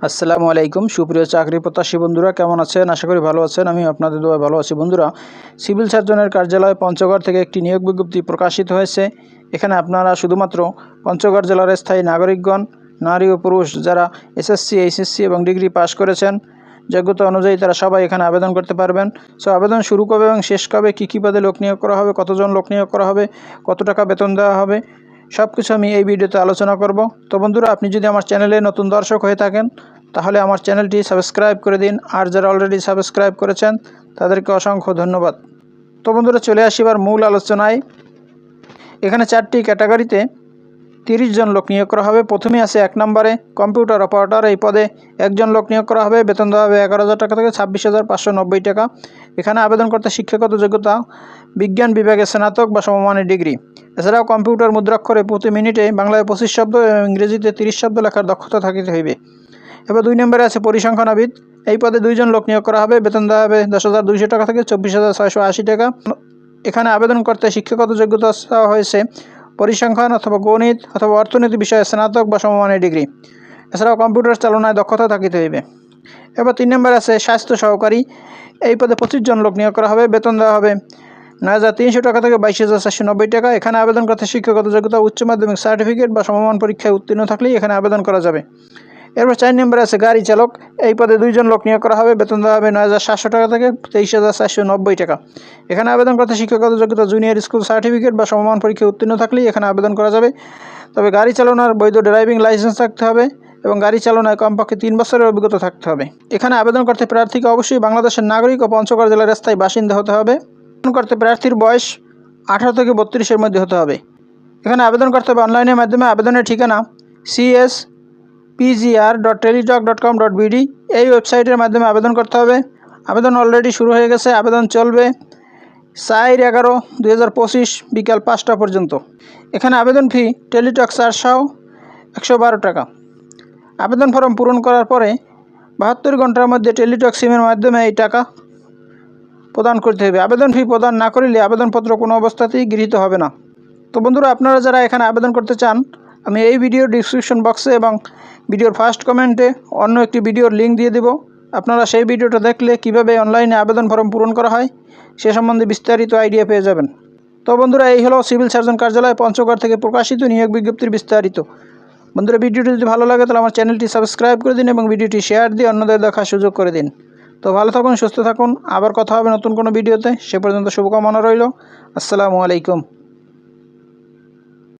আসসালামু আলাইকুম সুপ্রিয় চাকরি প্রত্যাশী বন্ধুরা, কেমন আছেন? আশা করি ভালো আছেন। আমি আপনাদের দোয়ায় ভালো আছি। বন্ধুরা, সিভিল সার্জনের কার্যালয় পঞ্চগড় থেকে একটি নিয়োগ বিজ্ঞপ্তি প্রকাশিত হয়েছে। এখানে আপনারা শুধুমাত্র পঞ্চগড় জেলার স্থায়ী নাগরিকগণ, নারী ও পুরুষ যারা এসএসসি, এইচএসসি এবং ডিগ্রি পাস করেছেন, যোগ্যতা অনুযায়ী তারা সবাই এখানে আবেদন করতে পারবেন। সো আবেদন শুরু কবে এবং শেষ কবে, কী পদে লোক নিয়োগ করা হবে, কতজন লোক নিয়োগ করা হবে, কত টাকা বেতন দেওয়া হবে, সব কিছু আমি এই ভিডিওতে আলোচনা করব। তো বন্ধুরা, আপনি যদি আমার চ্যানেলে নতুন দর্শক হয়ে থাকেন তাহলে আমার চ্যানেলটি সাবস্ক্রাইব করে দিন, আর যারা অলরেডি সাবস্ক্রাইব করেছেন তাদেরকে অসংখ্য ধন্যবাদ। তো বন্ধুরা, চলে আসি এবার মূল আলোচনায়। এখানে 4টি ক্যাটাগরিতে 30 জন লোক নিয়োগ করা হবে। প্রথমে আছে 1 নম্বরে কম্পিউটার অপারেটর। এই পদে একজন লোক নিয়োগ করা হবে। বেতন দেওয়া হবে 11,000 টাকা থেকে 26,590 টাকা। এখানে আবেদন করতে শিক্ষাগত যোগ্যতা বিজ্ঞান বিভাগে স্নাতক বা সমমানের ডিগ্রি। এছাড়াও কম্পিউটার মুদ্রাক্ষরে প্রতি মিনিটে বাংলায় 25 শব্দ এবং ইংরেজিতে 30 শব্দ লেখার দক্ষতা থাকিতে হইবে। এবার 2 নম্বরে আছে পরিসংখ্যানবিদ। এই পদে 2 জন লোক নিয়োগ করা হবে। বেতন দেওয়া হবে 10,200 টাকা থেকে 24,680 টাকা। এখানে আবেদন করতে শিক্ষাগত যোগ্যতা চাওয়া হয়েছে পরিসংখ্যান অথবা গণিত অথবা অর্থনীতি বিষয়ে স্নাতক বা সমমানের ডিগ্রি। এছাড়াও কম্পিউটার চালনায় দক্ষতা থাকিতে হইবে। এবার 3 নম্বরে আছে স্বাস্থ্য সহকারী। এই পদে 25 জন লোক নিয়োগ করা হবে। বেতন দেওয়া হবে 9,300 টাকা থেকে 22,490 টাকা। এখানে আবেদন করতে শিক্ষাগত যোগ্যতা উচ্চ মাধ্যমিক সার্টিফিকেট বা সমমান পরীক্ষায় উত্তীর্ণ থাকলেই এখানে আবেদন করা যাবে। এরপর 4 নম্বরে আছে গাড়ি চালক। এই পদে 2 জন লোক নিয়োগ করা হবে। বেতন দেওয়া হবে 9,700 টাকা থেকে 23,490 টাকা। এখানে আবেদন করতে শিক্ষাগত যোগ্যতা জুনিয়র স্কুল সার্টিফিকেট বা সমমান পরীক্ষায় উত্তীর্ণ থাকলেই এখানে আবেদন করা যাবে। তবে গাড়ি চালানোর বৈধ ড্রাইভিং লাইসেন্স থাকতে হবে এবং গাড়ি চালনায় কমপক্ষে 3 বছরের অভিজ্ঞতা থাকতে হবে। এখানে আবেদন করতে প্রার্থীকে অবশ্যই বাংলাদেশের নাগরিক ও পঞ্চগড় জেলার স্থায়ী বাসিন্দা হতে হবে। আবেদন করতে প্রার্থীর বয়স 18 থেকে 32-এর মধ্যে হতে হবে। এখানে আবেদন করতে হবে অনলাইনের মাধ্যমে। আবেদনের ঠিকানা cs.pgr.teletalk.com.bd এই ওয়েবসাইটের মাধ্যমে আবেদন করতে হবে। আবেদন অলরেডি শুরু হয়ে গেছে। আবেদন চলবে 4/11/2025 বিকাল 5টা পর্যন্ত। এখানে আবেদন ফি টেলিটক চার্জ সহ 112 টাকা। আবেদন ফর্ম পূরণ করার পরে 72 ঘন্টার মধ্যে টেলিটক সিমের মাধ্যমে এই টাকা প্রদান করতে হবে। আবেদন ফি প্রদান না করিলে আবেদনপত্র কোনো অবস্থাতেই গৃহীত হবে না। তো বন্ধুরা, আপনারা যারা এখানে আবেদন করতে চান, আমি এই ভিডিওর ডিসক্রিপশন বক্সে এবং ভিডিওর ফার্স্ট কমেন্টে অন্য একটি ভিডিওর লিঙ্ক দিয়ে দেব। আপনারা সেই ভিডিওটা দেখলে কিভাবে অনলাইনে আবেদন ফর্ম পূরণ করা হয় সে সম্বন্ধে বিস্তারিত আইডিয়া পেয়ে যাবেন। তো বন্ধুরা, এই হলো সিভিল সার্জন কার্যালয় পঞ্চগড় থেকে প্রকাশিত নিয়োগ বিজ্ঞপ্তির বিস্তারিত। বন্ধুরা, ভিডিওটি যদি ভালো লাগে তাহলে আমার চ্যানেলটি সাবস্ক্রাইব করে দিন এবং ভিডিওটি শেয়ার দিয়ে অন্যদের দেখার সুযোগ করে দিন। তো ভালো থাকুন, সুস্থ থাকুন। আবার কথা হবে নতুন কোনো ভিডিওতে। সে পর্যন্ত শুভকামনা রইল। আসসালামু আলাইকুম।